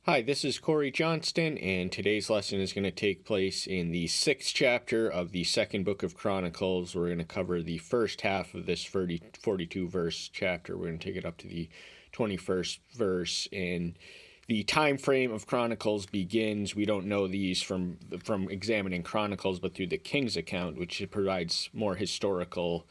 Hi, this is Corey Johnston, and today's lesson is going to take place in the 6th chapter of the second book of Chronicles. We're going to cover the first half of this 42-verse chapter. We're going to take it up to the 21st verse, and the time frame of Chronicles begins. We don't know these from examining Chronicles, but through the King's account, which provides more historical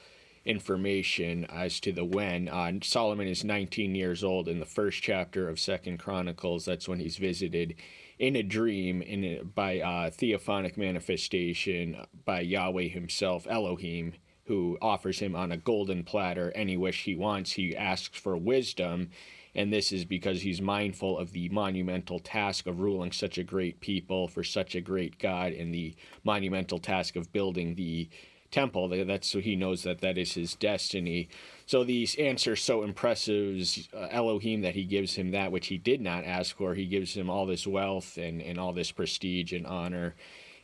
information as to the when. Solomon is 19 years old in the first chapter of Second Chronicles. That's when he's visited in a dream by theophanic manifestation by Yahweh himself, Elohim, who offers him on a golden platter any wish he wants. He asks for wisdom, and this is because he's mindful of the monumental task of ruling such a great people for such a great God, and the monumental task of building the temple. That's so he knows that is his destiny. So these answers so impresses Elohim that he gives him that which he did not ask for. He gives him all this wealth and all this prestige and honor.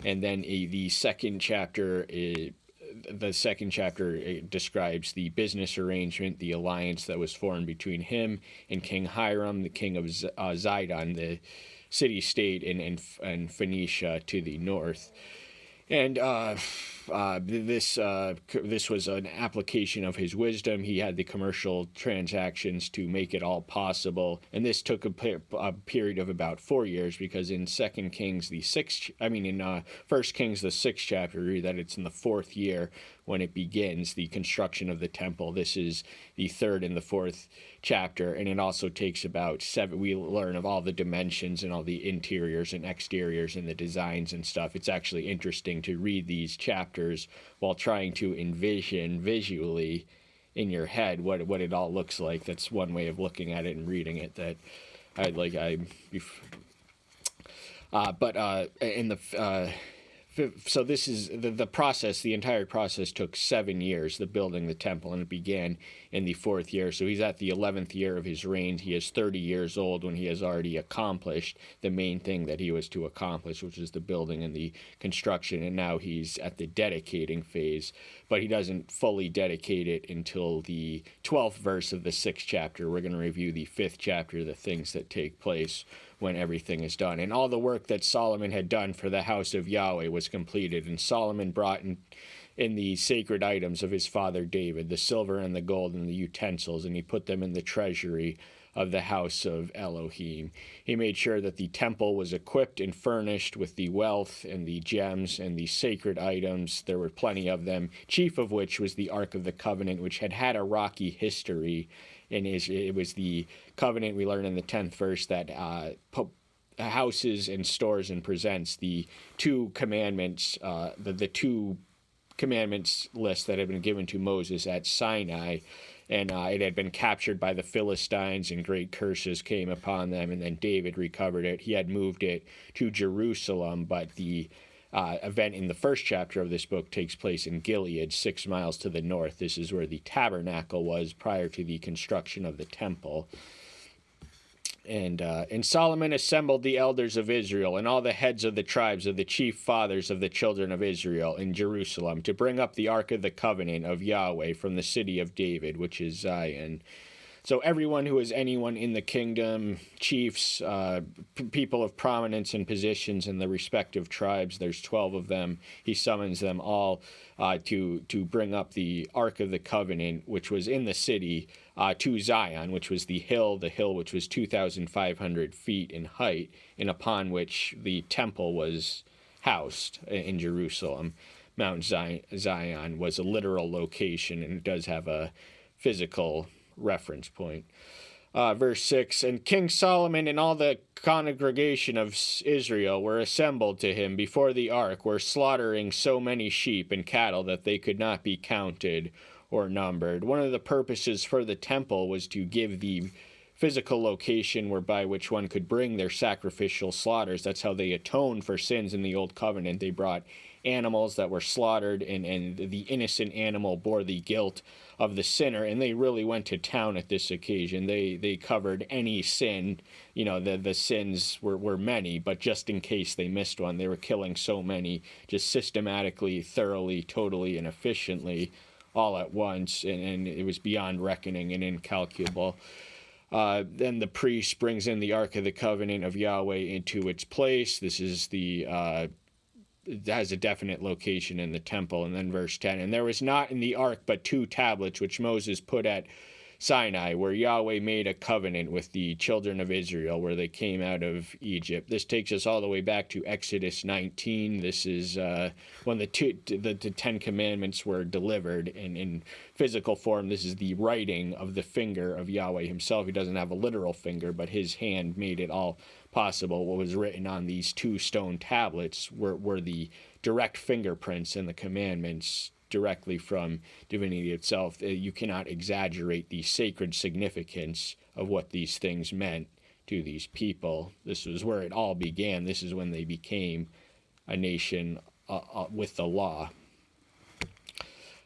And then the second chapter describes the business arrangement, the alliance that was formed between him and King Hiram, the king of Zidon, the city-state in Phoenicia to the north. And this was an application of his wisdom. He had the commercial transactions to make it all possible, and this took a period of about 4 years, because in First Kings the 6th chapter, we read that it's in the 4th year when it begins the construction of the temple. This is the 3rd and the 4th chapter, and it also takes about 7. We learn of all the dimensions and all the interiors and exteriors and the designs and stuff. It's actually interesting to read these chapters while trying to envision visually in your head what it all looks like. That's one way of looking at it and reading it that I'd like. So this is the process. The entire process took 7 years, the building the temple, and it began in the 4th year. So he's at the 11th year of his reign. He is 30 years old when he has already accomplished the main thing that he was to accomplish, which is the building and the construction. And now he's at the dedicating phase, but he doesn't fully dedicate it until the 12th verse of the 6th chapter. We're going to review the 5th chapter, the things that take place when everything is done. And all the work that Solomon had done for the house of Yahweh was completed. And Solomon brought in the sacred items of his father David, the silver and the gold and the utensils, and he put them in the treasury of the house of Elohim. He made sure that the temple was equipped and furnished with the wealth and the gems and the sacred items. There were plenty of them, chief of which was the Ark of the Covenant, which had a rocky history. And it was the covenant, we learn in the 10th verse, that houses and stores and presents the two commandments, the two commandments list that had been given to Moses at Sinai. And it had been captured by the Philistines, and great curses came upon them. And then David recovered it. He had moved it to Jerusalem, but the event in the first chapter of this book takes place in Gilead, 6 miles to the north. This is where the tabernacle was prior to the construction of the temple. And Solomon assembled the elders of Israel and all the heads of the tribes of the chief fathers of the children of Israel in Jerusalem to bring up the Ark of the Covenant of Yahweh from the city of David, which is Zion. So everyone who is anyone in the kingdom, chiefs, people of prominence and positions in the respective tribes, there's 12 of them, he summons them all to bring up the Ark of the Covenant, which was in the city, to Zion, which was the hill which was 2,500 feet in height, and upon which the temple was housed in Jerusalem. Mount Zion was a literal location, and it does have a physical reference point. Verse 6, and King Solomon and all the congregation of Israel were assembled to him before the ark, were slaughtering so many sheep and cattle that they could not be counted or numbered. One of the purposes for the temple was to give the physical location whereby which one could bring their sacrificial slaughters. That's how they atoned for sins in the Old Covenant. They brought animals that were slaughtered, and the innocent animal bore the guilt of the sinner, and they really went to town at this occasion. They covered any sin. The sins were many, but just in case they missed one, they were killing so many, just systematically, thoroughly, totally, and efficiently, all at once, and it was beyond reckoning and incalculable. Then the priest brings in the Ark of the Covenant of Yahweh into its place. This is it has a definite location in the temple. And then verse 10, and there was not in the ark but 2 tablets which Moses put at Sinai, where Yahweh made a covenant with the children of Israel, where they came out of Egypt. This takes us all the way back to Exodus 19. This is when the 10 Commandments were delivered in physical form. This is the writing of the finger of Yahweh himself. He doesn't have a literal finger, but his hand made it all possible. What was written on these 2 stone tablets were the direct fingerprints in the commandments directly from divinity itself. You cannot exaggerate the sacred significance of what these things meant to these people. This was where it all began. This is when they became a nation with the law.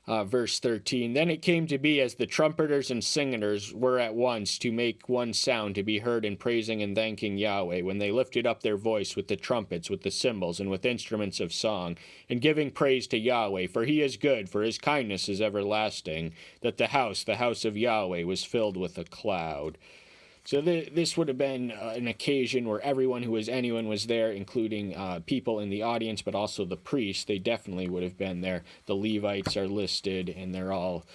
Verse 13, then it came to be as the trumpeters and singers were at once to make one sound to be heard in praising and thanking Yahweh, when they lifted up their voice with the trumpets, with the cymbals, and with instruments of song, and giving praise to Yahweh, for he is good, for his kindness is everlasting, that the house of Yahweh was filled with a cloud. So this would have been an occasion where anyone was there, including people in the audience, but also the priests. They definitely would have been there. The Levites are listed, and they're all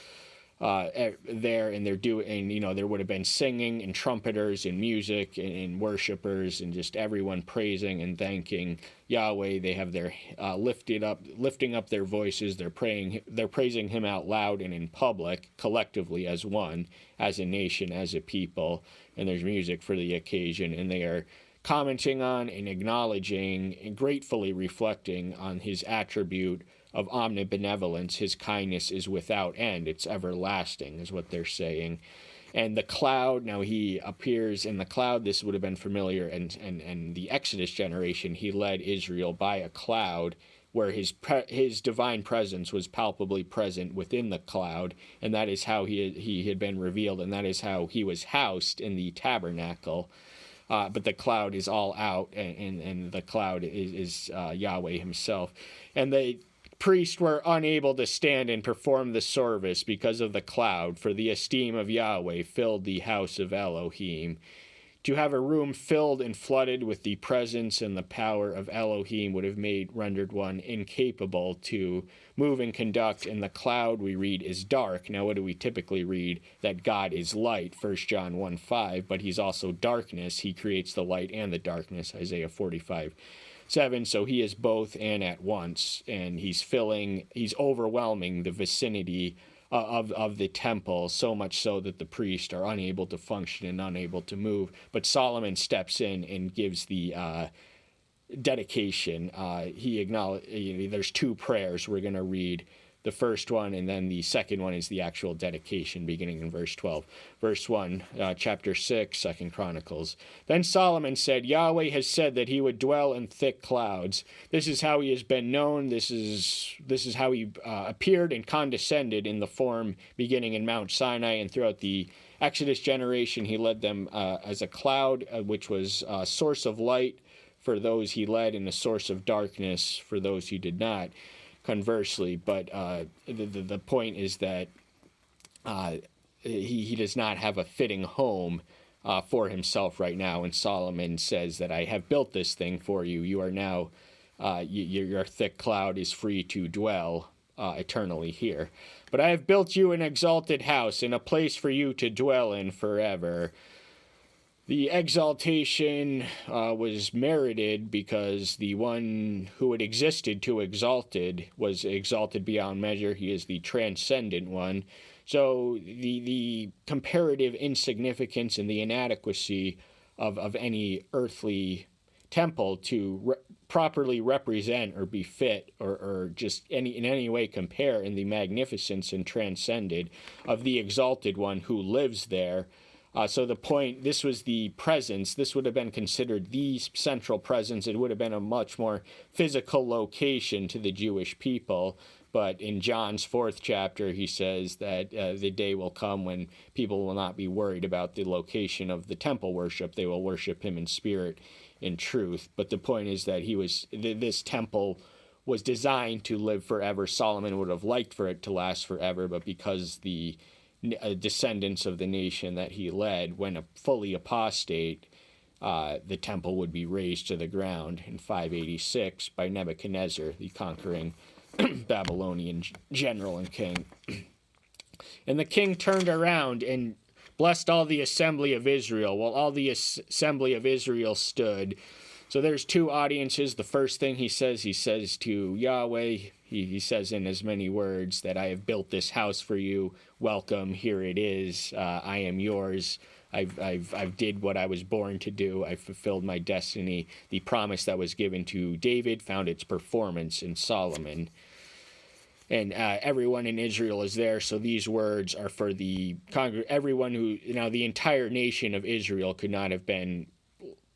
there, and there would have been singing and trumpeters and music and worshipers and just everyone praising and thanking Yahweh. They have their lifting up their voices. They're praising him out loud and in public, collectively as one, as a nation, as a people. And there's music for the occasion, and they are commenting on and acknowledging and gratefully reflecting on his attribute of omnibenevolence. His kindness is without end. It's everlasting, is what they're saying. And the cloud, now he appears in the cloud. This would have been familiar, and the Exodus generation, he led Israel by a cloud, where his divine presence was palpably present within the cloud, and that is how he had been revealed, and that is how he was housed in the tabernacle. But the cloud is all out, and the cloud is Yahweh himself. And the priests were unable to stand and perform the service because of the cloud, for the esteem of Yahweh filled the house of Elohim. To have a room filled and flooded with the presence and the power of Elohim would have rendered one incapable to move and conduct. And the cloud, we read, is dark. Now, what do we typically read? That God is light, 1 John 1:5, but he's also darkness. He creates the light and the darkness, Isaiah 45:7. So he is both and at once, and he's overwhelming the vicinity of the temple, so much so that the priests are unable to function and unable to move. But Solomon steps in and gives the dedication. There's 2 prayers we're going to read. The first one, and then the second one is the actual dedication, beginning in verse 12. Verse 1, chapter 6, 2 Chronicles. Then Solomon said, Yahweh has said that he would dwell in thick clouds. This is how he has been known. This is how he appeared and condescended in the form beginning in Mount Sinai, and throughout the Exodus generation, he led them as a cloud, which was a source of light for those he led, and a source of darkness for those he did not. Conversely, but the point is that he does not have a fitting home for himself right now. And Solomon says that I have built this thing for you. You are now, your thick cloud is free to dwell eternally here. But I have built you an exalted house and a place for you to dwell in forever. The exaltation was merited because the one who had existed to exalted was exalted beyond measure. He is the transcendent one. So the comparative insignificance and the inadequacy of any earthly temple to properly represent or befit or just in any way compare in the magnificence and transcended of the exalted one who lives there. So the point, this was the presence. This would have been considered the central presence. It would have been a much more physical location to the Jewish people. But in John's 4th chapter, he says that the day will come when people will not be worried about the location of the temple worship. They will worship him in spirit, in truth. But the point is that this temple was designed to live forever. Solomon would have liked for it to last forever, but because the descendants of the nation that he led, when fully apostate, the temple would be razed to the ground in 586 by Nebuchadnezzar, the conquering Babylonian general and king. And the king turned around and blessed all the assembly of Israel, while all the assembly of Israel stood. So there's two audiences. The first thing he says to Yahweh, he says in as many words that I have built this house for you. Welcome, here it is. I am yours. I've did what I was born to do. I've fulfilled my destiny. The promise that was given to David found its performance in Solomon. And everyone in Israel is there, so these words are for the everyone who, the entire nation of Israel could not have been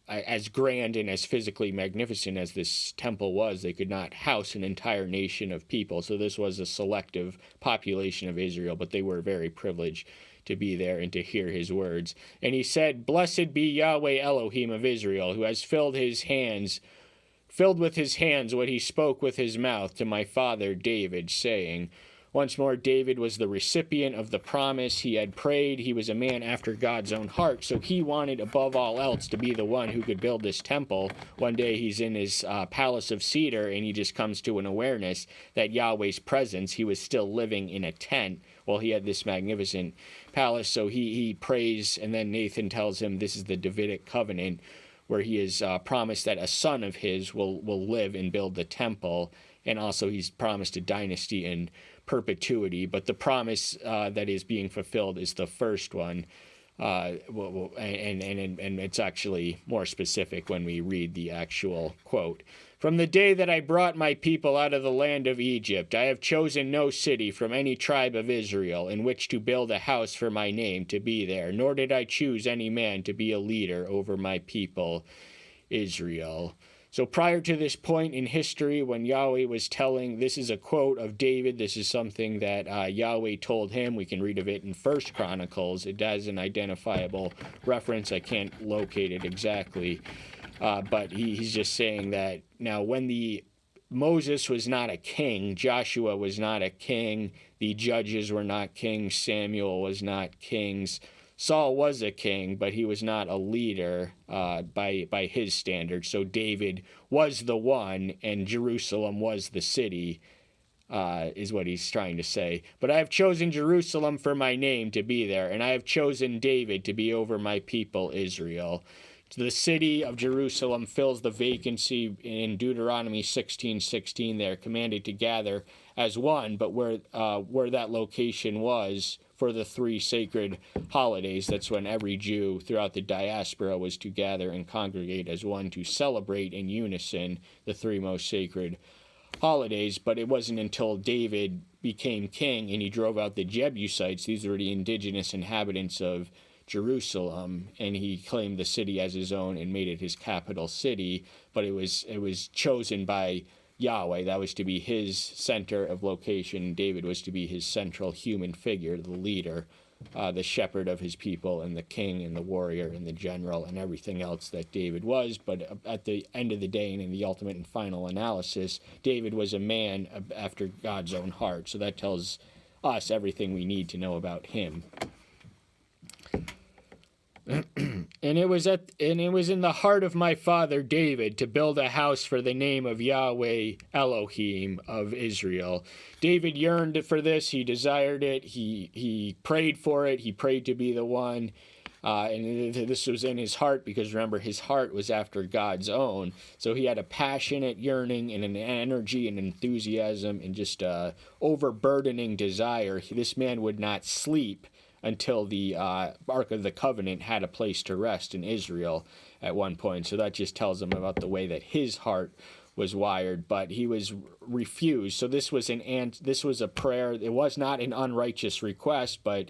as grand and as physically magnificent as this temple was. They could not house an entire nation of people, so this was a selective population of Israel, but they were very privileged to be there and to hear his words. And he said, Blessed be Yahweh Elohim of Israel, who has filled with his hands what he spoke with his mouth to my father David, saying, Once more, David was the recipient of the promise. He had prayed. He was a man after God's own heart, so he wanted above all else to be the one who could build this temple. One day he's in his palace of cedar, and he just comes to an awareness that Yahweh's presence, he was still living in a tent while he had this magnificent palace. So he prays, and then Nathan tells him this is the Davidic covenant, where he is promised that a son of his will live and build the temple, and also he's promised a dynasty and perpetuity. But the promise that is being fulfilled is the first one, and it's actually more specific when we read the actual quote. From the day that I brought my people out of the land of Egypt, I have chosen no city from any tribe of Israel in which to build a house for my name to be there, nor did I choose any man to be a leader over my people, Israel. So prior to this point in history, when Yahweh was telling, this is a quote of David, this is something that Yahweh told him. We can read of it in 1 Chronicles. It has an identifiable reference. I can't locate it exactly. But he's just saying that now when Moses was not a king, Joshua was not a king, the judges were not kings, Samuel was not kings, Saul was a king, but he was not a leader by his standards. So David was the one, and Jerusalem was the city, is what he's trying to say. But I have chosen Jerusalem for my name to be there, and I have chosen David to be over my people Israel. The city of Jerusalem fills the vacancy in Deuteronomy 16:16. They are commanded to gather as one, but where that location was for the three sacred holidays, that's when every Jew throughout the diaspora was to gather and congregate as one to celebrate in unison the three most sacred holidays. But it wasn't until David became king and he drove out the Jebusites, these were the indigenous inhabitants of Jerusalem, and he claimed the city as his own and made it his capital city. But it was chosen by Yahweh. That was to be his center of location. David was to be his central human figure, the leader, the shepherd of his people, and the king and the warrior and the general and everything else that David was. But at the end of the day and in the ultimate and final analysis, David was a man after God's own heart. So that tells us everything we need to know about him. And it was in the heart of my father David to build a house for the name of Yahweh Elohim of Israel. David yearned for this. He desired it. He prayed for it. He prayed to be the one. And this was in his heart, because remember, his heart was after God's own. So he had a passionate yearning and an energy and enthusiasm and just overburdening desire. This man would not sleep until the Ark of the Covenant had a place to rest in Israel at one point. So that just tells him about the way that his heart was wired, but he was refused. So this was a prayer. It was not an unrighteous request, but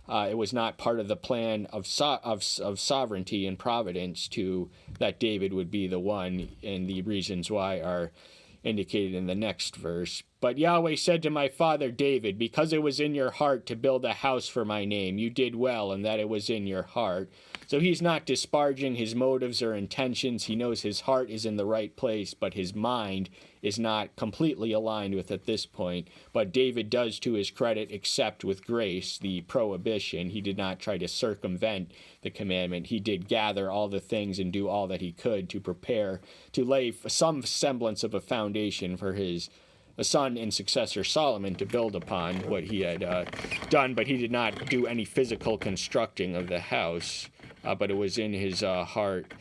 it was not part of the plan of sovereignty and providence that David would be the one, and the reasons why are indicated in the next verse. But Yahweh said to my father David, because it was in your heart to build a house for my name, you did well, and that it was in your heart. So he's not disparaging his motives or intentions. He knows his heart is in the right place, but his mind is not completely aligned with at this point. But David does, to his credit, accept with grace the prohibition. He did not try to circumvent the commandment. He did gather all the things and do all that he could to prepare, to lay some semblance of a foundation for his son and successor Solomon to build upon what he had done. But he did not do any physical constructing of the house, but it was in his heart.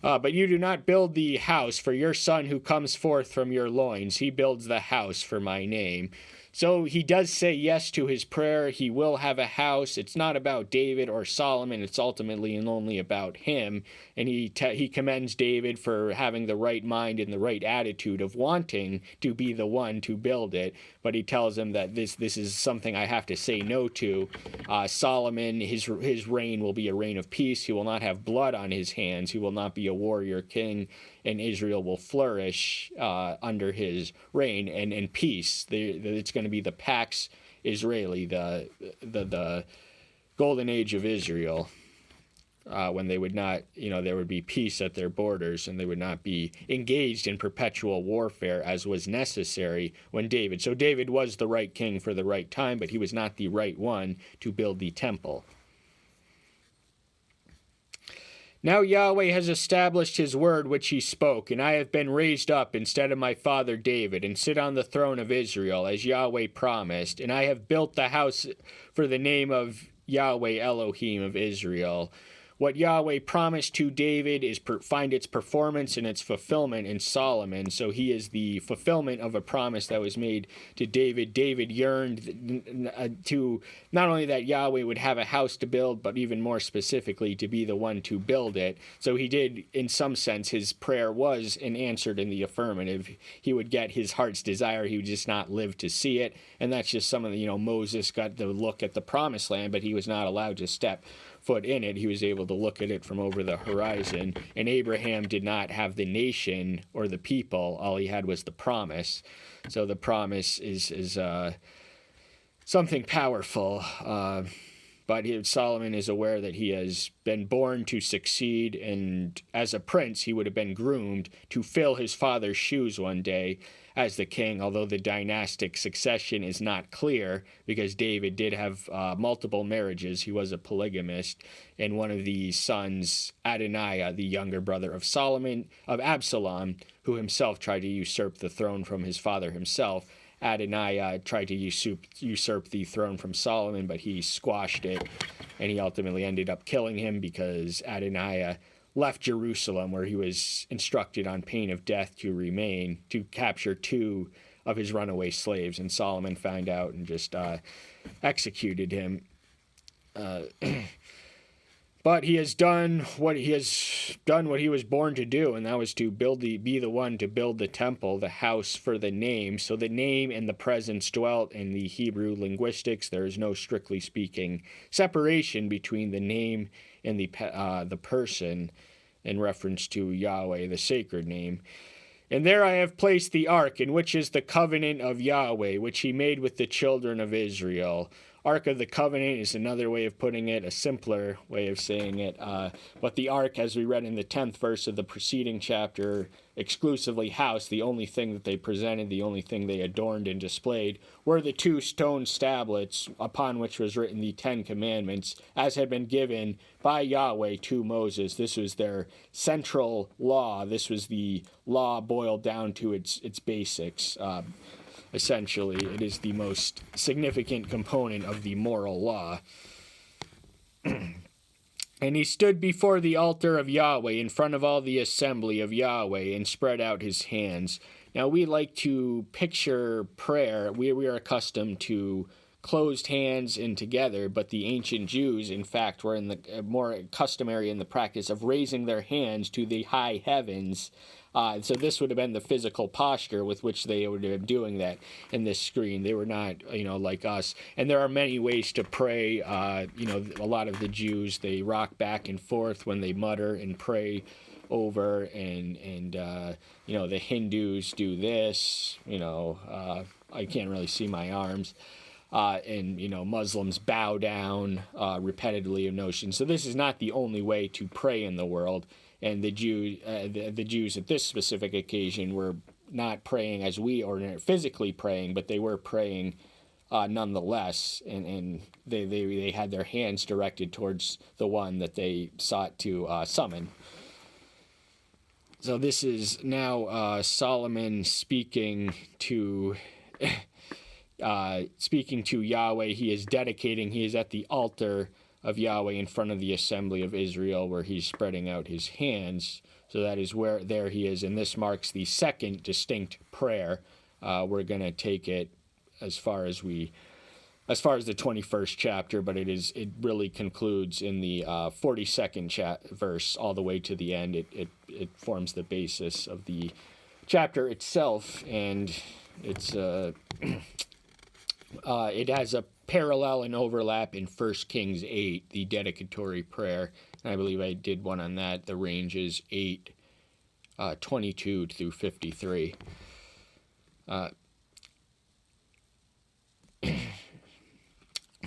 But you do not build the house for your son who comes forth from your loins. He builds the house for my name. So he does say yes to his prayer. He will have a house. It's not about David or Solomon. It's ultimately and only about him. And he commends David for having the right mind and the right attitude of wanting to be the one to build it. But he tells him that this is something I have to say no to. Solomon, his reign will be a reign of peace. He will not have blood on his hands. He will not be a warrior king. And Israel will flourish under his reign and in peace. It's going to be the Pax Israeli, the golden age of Israel, when they would not, there would be peace at their borders, and they would not be engaged in perpetual warfare as was necessary when David. So David was the right king for the right time, but he was not the right one to build the temple. Now Yahweh has established his word which he spoke, and I have been raised up instead of my father David, and sit on the throne of Israel, as Yahweh promised. And I have built the house for the name of Yahweh Elohim of Israel. What Yahweh promised to David is find its performance and its fulfillment in Solomon. So he is the fulfillment of a promise that was made to David. David yearned to not only that Yahweh would have a house to build, but even more specifically to be the one to build it. So he did, in some sense, his prayer was answered in the affirmative. He would get his heart's desire. He would just not live to see it. And that's just some of the, Moses got to look at the promised land, but he was not allowed to step foot in it. He was able to look at it from over the horizon. And Abraham did not have the nation or the people. All he had was the promise. So the promise is something powerful. But Solomon is aware that he has been born to succeed, and as a prince, he would have been groomed to fill his father's shoes one day as the king, although the dynastic succession is not clear, because David did have multiple marriages. He was a polygamist, and one of the sons, Adoniah, the younger brother of Absalom, who himself tried to usurp the throne from his father himself. Adoniah tried to usurp the throne from Solomon, but he squashed it, and he ultimately ended up killing him because Adoniah left Jerusalem, where he was instructed on pain of death to remain, to capture 2 of his runaway slaves, and Solomon found out and just executed him. But he has done what he was born to do, and that was to be the one to build the temple, the house for the name. So the name and the presence dwelt in the Hebrew linguistics. There is no, strictly speaking, separation between the name and the person in reference to Yahweh, the sacred name. And there I have placed the ark, in which is the covenant of Yahweh, which he made with the children of Israel. Ark of the Covenant is another way of putting it, a simpler way of saying it. But the ark, as we read in the 10th verse of the preceding chapter, exclusively housed, the only thing that they presented, the only thing they adorned and displayed, were the 2 stone tablets upon which was written the 10 Commandments, as had been given by Yahweh to Moses. This was their central law. This was the law boiled down to its basics. Essentially, it is the most significant component of the moral law. And he stood before the altar of Yahweh in front of all the assembly of Yahweh and spread out his hands. Now, we like to picture prayer. We are accustomed to closed hands and together, but the ancient Jews, in fact, were in the more customary in the practice of raising their hands to the high heavens. So this would have been the physical posture with which they would have been doing that in this screen. They were not, like us. And there are many ways to pray. A lot of the Jews, they rock back and forth when they mutter and pray over, and the Hindus do this. I can't really see my arms. and Muslims bow down repetitively of notions. So this is not the only way to pray in the world. And the Jews at this specific occasion were not praying as we ordinarily physically praying, but they were praying nonetheless, and they had their hands directed towards the one that they sought to summon. So this is now Solomon speaking to Yahweh. He is at the altar of Yahweh in front of the assembly of Israel, where he's spreading out his hands. So that is where there he is, and this marks the second distinct prayer. We're going to take it as far as the 21st chapter, but it really concludes in the 42nd verse all the way to the end. It forms the basis of the chapter itself, and it's it has a parallel and overlap in 1 Kings 8, the dedicatory prayer. And I believe I did one on that. The range is 8:22 through 53.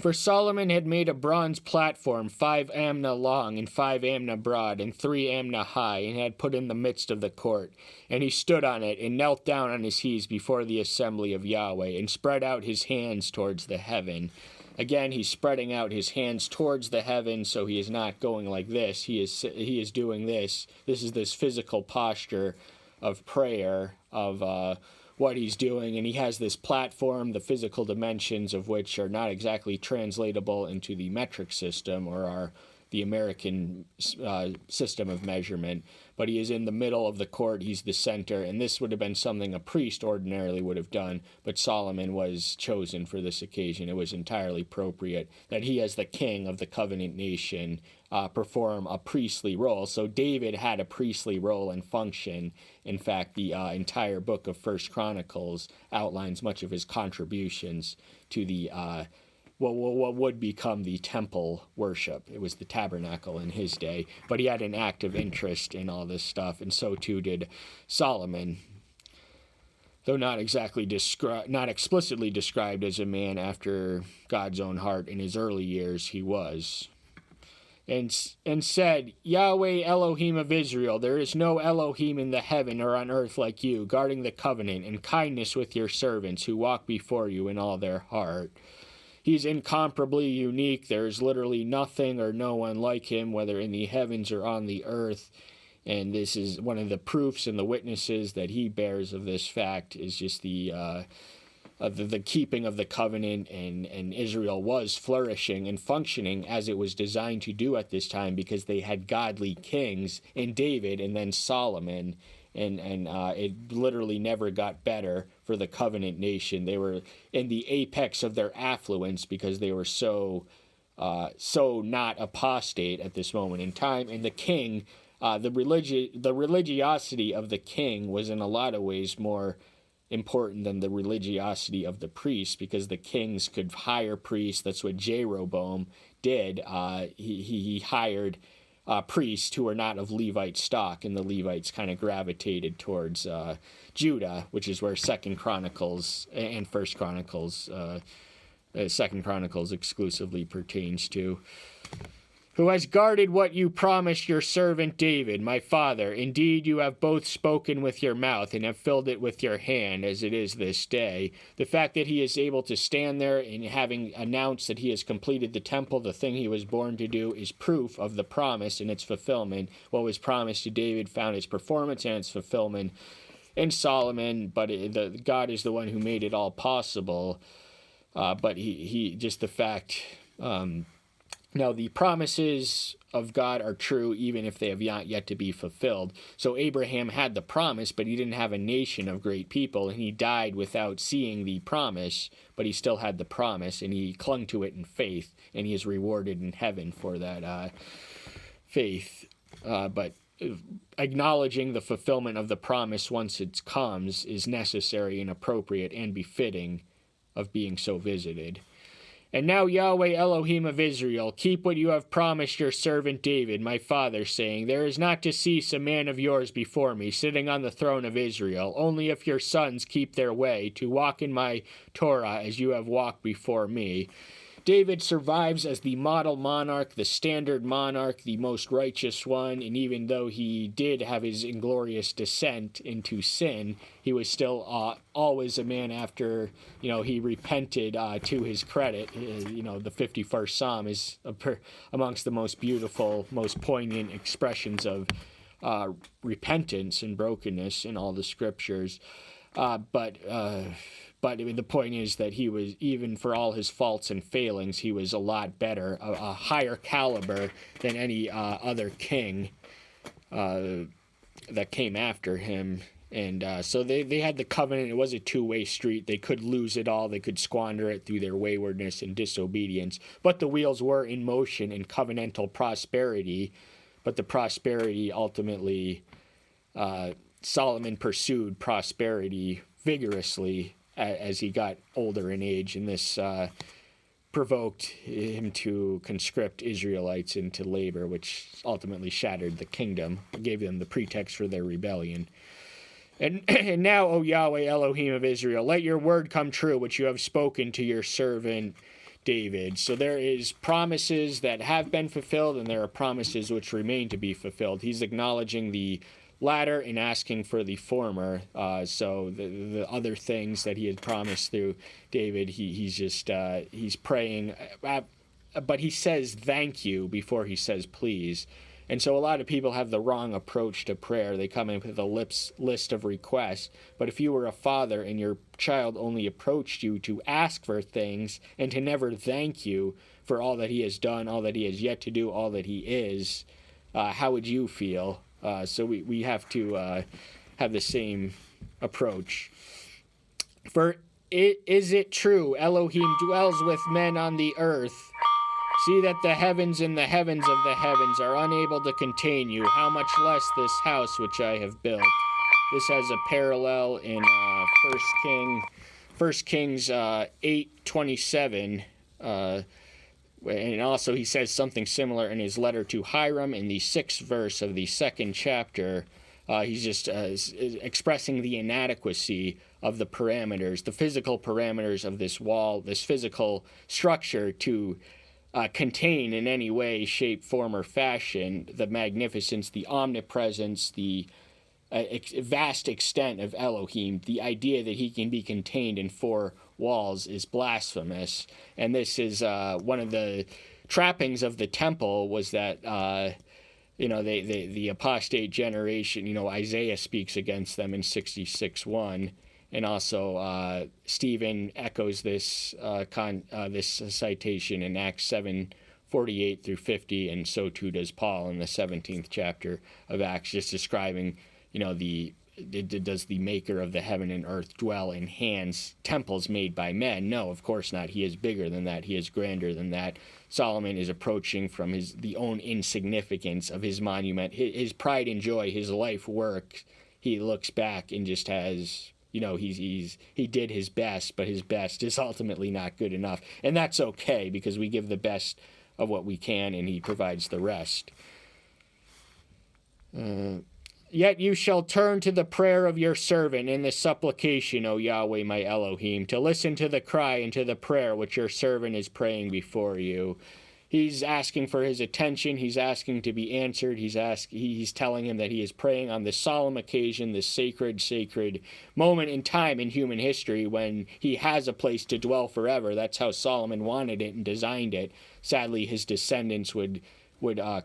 For Solomon had made a bronze platform 5 amna long and 5 amna broad and 3 amna high, and had put in the midst of the court. And he stood on it and knelt down on his knees before the assembly of Yahweh, and spread out his hands towards the heaven. Again, he's spreading out his hands towards the heaven, so he is not going like this. He is doing this. This is this physical posture of prayer, of what he's doing, and he has this platform, the physical dimensions of which are not exactly translatable into the metric system or the American system of measurement, but he is in the middle of the court. He's the center, and this would have been something a priest ordinarily would have done, but Solomon was chosen for this occasion. It was entirely appropriate that he, as the king of the covenant nation, perform a priestly role. So David had a priestly role and function. In fact, the entire book of 1 Chronicles outlines much of his contributions to the what would become the temple worship. It was the tabernacle in his day, but he had an active interest in all this stuff, and so too did Solomon, though not explicitly described as a man after God's own heart. In his early years, he was. And said, Yahweh Elohim of Israel, there is no Elohim in the heaven or on earth like you, guarding the covenant and kindness with your servants who walk before you in all their heart. He's incomparably unique. There is literally nothing or no one like him, whether in the heavens or on the earth. And this is one of the proofs and the witnesses that he bears of this fact, is just the keeping of the covenant, and Israel was flourishing and functioning as it was designed to do at this time, because they had godly kings in David and then Solomon, and it literally never got better for the covenant nation. They were in the apex of their affluence because they were so not apostate at this moment in time. And the king, the religiosity of the king was in a lot of ways more important than the religiosity of the priests, because the kings could hire priests. That's what Jeroboam did. He hired priests who were not of Levite stock, and the Levites kind of gravitated towards Judah, which is where 2 Chronicles and 1 Chronicles, 2 Chronicles exclusively pertains to. Who has guarded what you promised your servant David, my father. Indeed, you have both spoken with your mouth and have filled it with your hand, as it is this day. The fact that he is able to stand there and having announced that he has completed the temple, the thing he was born to do, is proof of the promise and its fulfillment. What was promised to David found its performance and its fulfillment in Solomon, but God is the one who made it all possible. But he just the fact... Now, the promises of God are true even if they have not yet to be fulfilled. So Abraham had the promise, but he didn't have a nation of great people, and he died without seeing the promise, but he still had the promise, and he clung to it in faith, and he is rewarded in heaven for that faith. But acknowledging the fulfillment of the promise once it comes is necessary and appropriate and befitting of being so visited. And now, Yahweh Elohim of Israel, keep what you have promised your servant David, my father, saying, there is not to cease a man of yours before me, sitting on the throne of Israel, only if your sons keep their way, to walk in my Torah as you have walked before me. David survives as the model monarch, the standard monarch, the most righteous one, and even though he did have his inglorious descent into sin, he was still always a man after, he repented to his credit. The 51st Psalm is amongst the most beautiful, most poignant expressions of repentance and brokenness in all the scriptures. But the point is that he was, even for all his faults and failings, he was a lot better, a higher caliber than any other king that came after him. And so they had the covenant. It was a two-way street. They could lose it all. They could squander it through their waywardness and disobedience. But the wheels were in motion in covenantal prosperity. But the prosperity ultimately, Solomon pursued prosperity vigorously as he got older in age, and this provoked him to conscript Israelites into labor, which ultimately shattered the kingdom, gave them the pretext for their rebellion. And now, O Yahweh Elohim of Israel, let your word come true, which you have spoken to your servant David. So there is promises that have been fulfilled, and there are promises which remain to be fulfilled. He's acknowledging the latter and asking for the former. So the other things that he had promised through David, he's praying, but he says thank you before he says please. And so a lot of people have the wrong approach to prayer. They come in with a list of requests. But if you were a father and your child only approached you to ask for things and to never thank you for all that he has done, all that he has yet to do, all that he is, how would you feel? So we have to have the same approach. For is it true Elohim dwells with men on the earth? See that the heavens and the heavens of the heavens are unable to contain you. How much less this house which I have built? This has a parallel in 1 Kings 8:27. And also he says something similar in his letter to Hiram in the 6th verse of the 2nd chapter. He's just expressing the inadequacy of the parameters, the physical parameters of this wall, this physical structure to contain in any way, shape, form, or fashion the magnificence, the omnipresence, the vast extent of Elohim. The idea that he can be contained in four walls is blasphemous. And this is one of the trappings of the temple, was that the apostate generation, Isaiah speaks against them in 66:1, and also Stephen echoes this citation in Acts 7:48 through 50, and so too does Paul in the 17th chapter of Acts, just describing does the maker of the heaven and earth dwell in temples made by men? No, of course not. He is bigger than that. He is grander than that. Solomon is approaching from the own insignificance of his monument, his pride and joy, his life work. He looks back and just has, he did his best, but his best is ultimately not good enough. And that's okay, because we give the best of what we can, and he provides the rest. Yet you shall turn to the prayer of your servant in the supplication, O Yahweh my Elohim, to listen to the cry and to the prayer which your servant is praying before you. He's asking for his attention. He's asking to be answered. He's telling him that he is praying on this solemn occasion, this sacred moment in time in human history when he has a place to dwell forever. That's how Solomon wanted it and designed it. Sadly, his descendants would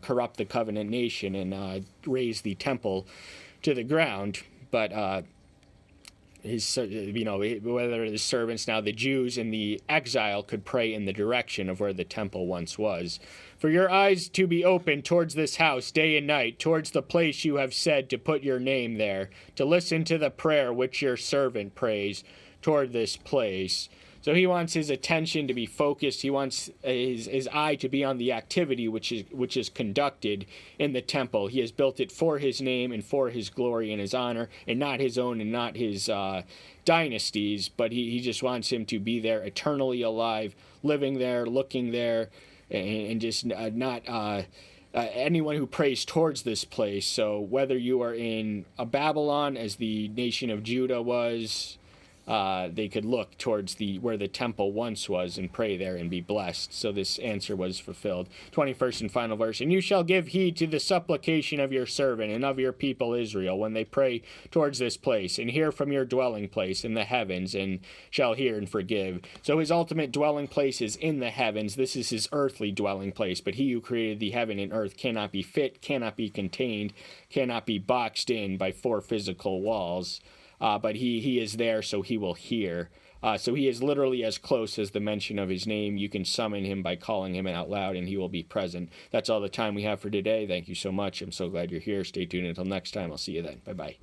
corrupt the covenant nation and raise the temple to the ground. But whether his servants, now the Jews in the exile, could pray in the direction of where the temple once was. For your eyes to be open towards this house day and night, towards the place you have said to put your name there, to listen to the prayer which your servant prays toward this place. So he wants his attention to be focused. He wants his eye to be on the activity which is conducted in the temple. He has built it for his name and for his glory and his honor, and not his own and not his dynasties, but he just wants him to be there eternally alive, living there, looking there, and just not anyone who prays towards this place. So whether you are in Babylon, as the nation of Judah was, they could look towards where the temple once was and pray there and be blessed. So this answer was fulfilled. 21st and final verse. And you shall give heed to the supplication of your servant and of your people Israel when they pray towards this place, and hear from your dwelling place in the heavens, and shall hear and forgive. So his ultimate dwelling place is in the heavens. This is his earthly dwelling place, but he who created the heaven and earth cannot be fit, cannot be contained, cannot be boxed in by 4 physical walls. But he is there, so he will hear. So he is literally as close as the mention of his name. You can summon him by calling him out loud, and he will be present. That's all the time we have for today. Thank you so much. I'm so glad you're here. Stay tuned until next time. I'll see you then. Bye-bye.